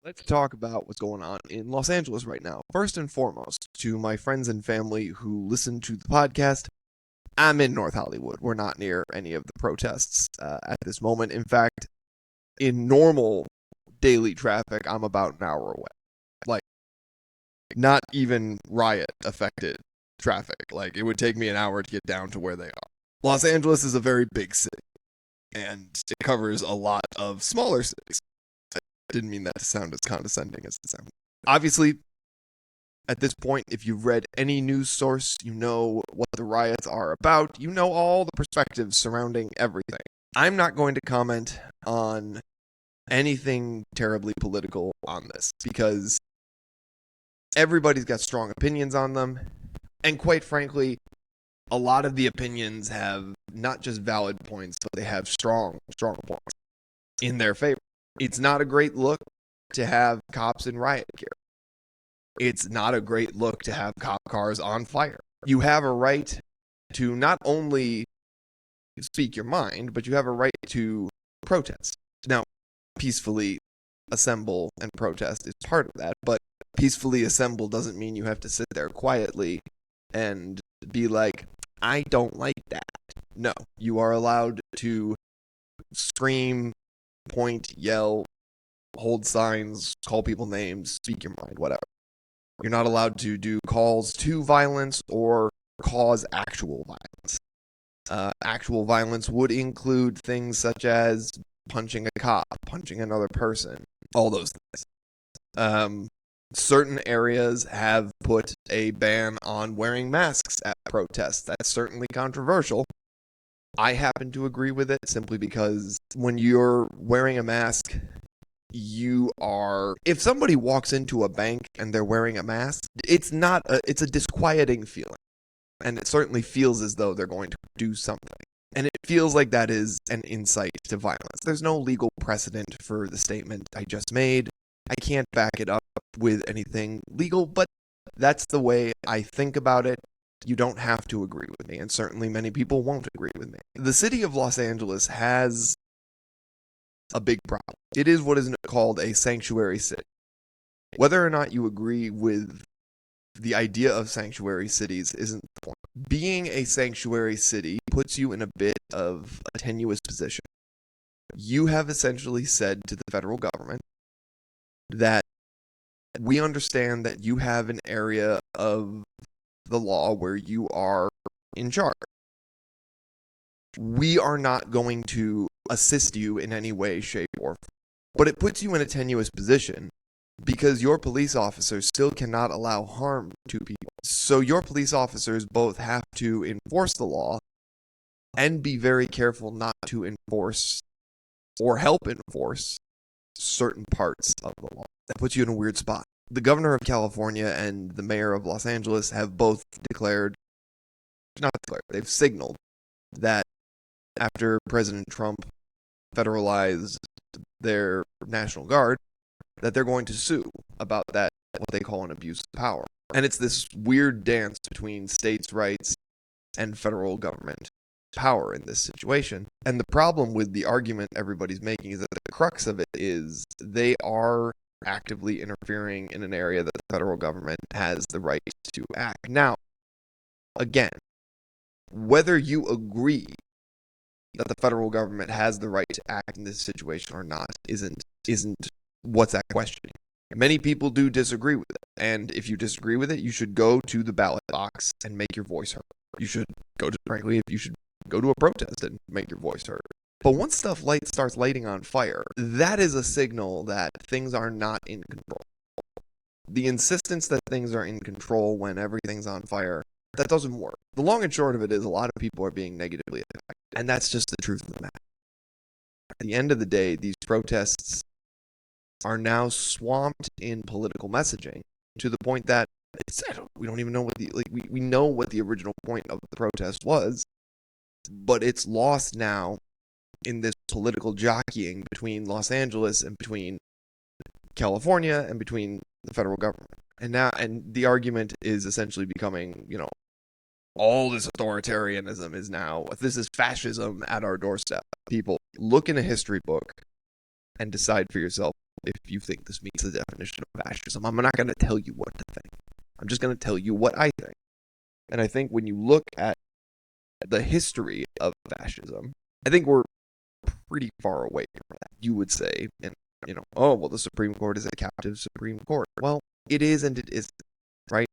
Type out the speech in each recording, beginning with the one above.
Let's talk about what's going on in Los Angeles right now. First and foremost, to my friends and family who listen to the podcast, I'm in North Hollywood. We're not near any of the protests at this moment. In fact, in normal daily traffic, I'm about an hour away. Like, not even riot affected traffic. Like, it would take me an hour to get down to where they are. Los Angeles is a very big city, and it covers a lot of smaller cities. I didn't mean that to sound as condescending as it sounded. Obviously, at this point, if you've read any news source, you know what the riots are about. You know all the perspectives surrounding everything. I'm not going to comment on anything terribly political on this because everybody's got strong opinions on them. And quite frankly, a lot of the opinions have not just valid points, but they have strong points in their favor. It's not a great look to have cops in riot gear. It's not a great look to have cop cars on fire. You have a right to not only speak your mind, but you have a right to protest. Now, peacefully assemble and protest is part of that, but peacefully assemble doesn't mean you have to sit there quietly and be like, I don't like that. No, you are allowed to scream, point, yell, hold signs, call people names, speak your mind, whatever. You're not allowed to do calls to violence or cause actual violence. Actual violence would include things such as punching a cop, punching another person, all those things. Certain areas have put a ban on wearing masks at protests. That's certainly controversial. I happen to agree with it simply because when you're wearing a mask, if somebody walks into a bank and they're wearing a mask, it's a disquieting feeling. And it certainly feels as though they're going to do something. And it feels like that is an incite to violence. There's no legal precedent for the statement I just made. I can't back it up with anything legal, but that's the way I think about it. You don't have to agree with me, and certainly many people won't agree with me. The city of Los Angeles has a big problem. It is what is called a sanctuary city. Whether or not you agree with the idea of sanctuary cities isn't the point. Being a sanctuary city puts you in a bit of a tenuous position. You have essentially said to the federal government that we understand that you have an area of the law where you are in charge. We are not going to assist you in any way, shape, or form. But it puts you in a tenuous position because your police officers still cannot allow harm to people. So your police officers both have to enforce the law and be very careful not to enforce or help enforce certain parts of the law. That puts you in a weird spot. The governor of California and the mayor of Los Angeles have both they've signaled that after President Trump federalized their National Guard, that they're going to sue about that, what they call an abuse of power. And it's this weird dance between states' rights and federal government power in this situation. And the problem with the argument everybody's making is that the crux of it is they are actively interfering in an area that the federal government has the right to act. Now, again, whether you agree that the federal government has the right to act in this situation or not isn't what's at question. Many people do disagree with it, and if you disagree with it, you should go to the ballot box and make your voice heard. You should go to a protest and make your voice heard. But once starts lighting on fire, that is a signal that things are not in control. The insistence that things are in control when everything's on fire, that doesn't work. The long and short of it is a lot of people are being negatively affected, and that's just the truth of the matter. At the end of the day, these protests are now swamped in political messaging to the point that we don't even know we know what the original point of the protest was, but it's lost now in this political jockeying between Los Angeles and between California and between the federal government. And the argument is essentially becoming, all this authoritarianism is now, this is fascism at our doorstep. People, look in a history book and decide for yourself if you think this meets the definition of fascism. I'm not going to tell you what to think. I'm just going to tell you what I think. And I think when you look at the history of fascism, I think we're pretty far away from that. You would say, and oh, well, the Supreme Court is a captive Supreme Court. Well, it is and it isn't, right?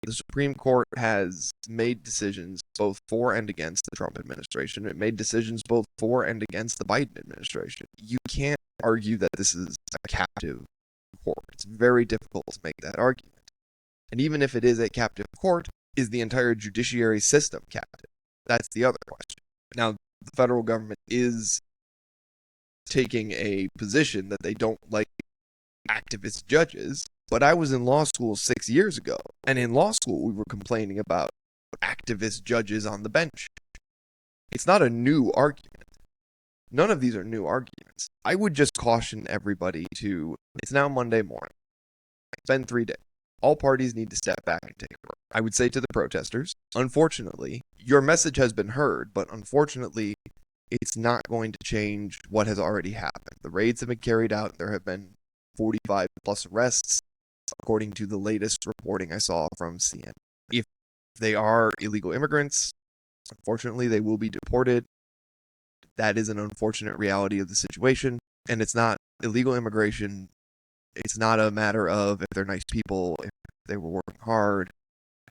The Supreme Court has made decisions both for and against the Trump administration. It made decisions both for and against the Biden administration. You can't argue that this is a captive court. It's very difficult to make that argument. And even if it is a captive court, is the entire judiciary system captive? That's the other question. Now, the federal government is taking a position that they don't like activist judges, but I was in law school 6 years ago, and in law school we were complaining about activist judges on the bench. It's not a new argument. None of these are new arguments. I would just caution everybody to, it's now Monday morning. It's been 3 days. All parties need to step back and take a break. I would say to the protesters, unfortunately, your message has been heard, but unfortunately, it's not going to change what has already happened. The raids have been carried out. There have been 45 plus arrests, according to the latest reporting I saw from CNN. If they are illegal immigrants, unfortunately, they will be deported. That is an unfortunate reality of the situation. And it's not illegal immigration. It's not a matter of if they're nice people, if they were working hard,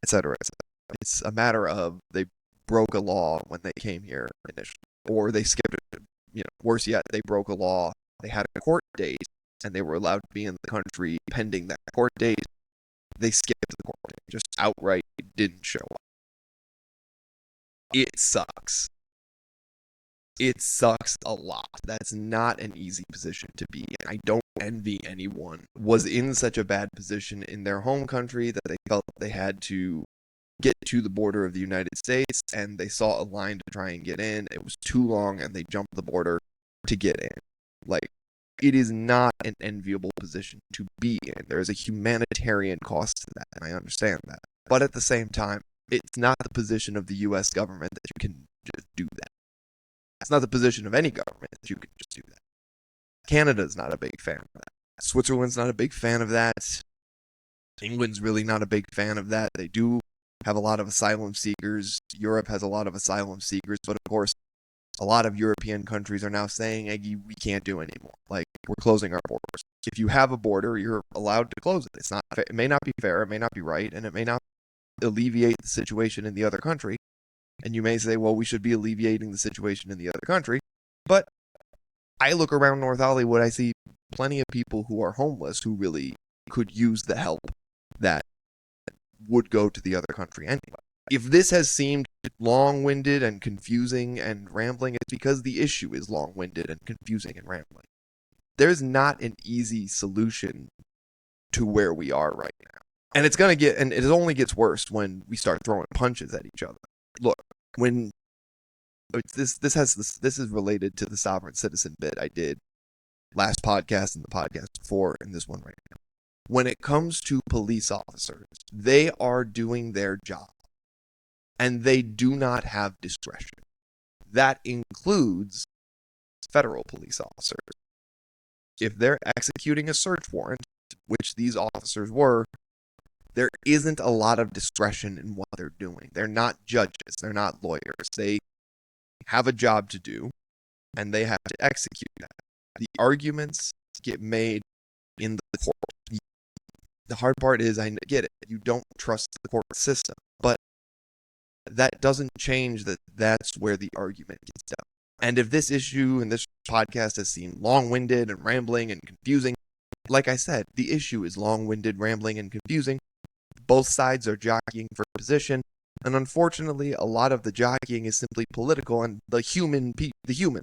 etc., etc. It's a matter of they broke a law when they came here initially, or they skipped it. Worse yet, they broke a law. They had a court date, and they were allowed to be in the country pending that court date. They skipped the court date, just outright didn't show up. It sucks. It sucks a lot. That's not an easy position to be in. I don't envy anyone who was in such a bad position in their home country that they felt they had to get to the border of the United States, and they saw a line to try and get in. It was too long, and they jumped the border to get in. Like, it is not an enviable position to be in. There is a humanitarian cost to that, and I understand that. But at the same time, it's not the position of the U.S. government that you can just do that. It's not the position of any government that you can just do that. Canada's not a big fan of that. Switzerland's not a big fan of that. England's really not a big fan of that. They do have a lot of asylum seekers. Europe has a lot of asylum seekers, but of course, a lot of European countries are now saying, hey, we can't do anymore. Like, we're closing our borders. If you have a border, you're allowed to close it. It may not be fair, it may not be right, and it may not alleviate the situation in the other country. And you may say, well, we should be alleviating the situation in the other country. But I look around North Hollywood, I see plenty of people who are homeless who really could use the help that would go to the other country anyway. If this has seemed long-winded and confusing and rambling, it's because the issue is long-winded and confusing and rambling. There's not an easy solution to where we are right now. And it only gets worse when we start throwing punches at each other. Look, when this is related to the sovereign citizen bit I did last podcast and the podcast before and this one right now. When it comes to police officers, they are doing their job and they do not have discretion. That includes federal police officers. If they're executing a search warrant, which these officers were, there isn't a lot of discretion in what they're doing. They're not judges. They're not lawyers. They have a job to do, and they have to execute that. The arguments get made in the court. The hard part is, I get it, you don't trust the court system, but that doesn't change that that's where the argument gets done. And if this issue and this podcast has seemed long-winded and rambling and confusing, like I said, the issue is long-winded, rambling, and confusing. Both sides are jockeying for position, and unfortunately, a lot of the jockeying is simply political, and the humans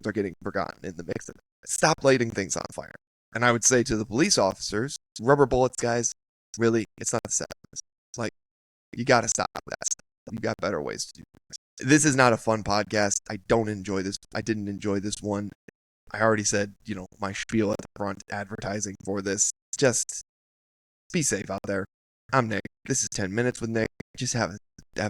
are getting forgotten in the mix of it. Stop lighting things on fire. And I would say to the police officers, rubber bullets, guys, really, it's not the 70s. It's like, you gotta stop that stuff. You got better ways to do this. This is not a fun podcast. I don't enjoy this. I didn't enjoy this one. I already said, my spiel at the front, advertising for this. Just be safe out there. I'm Nick. This is 10 Minutes with Nick. Just have a good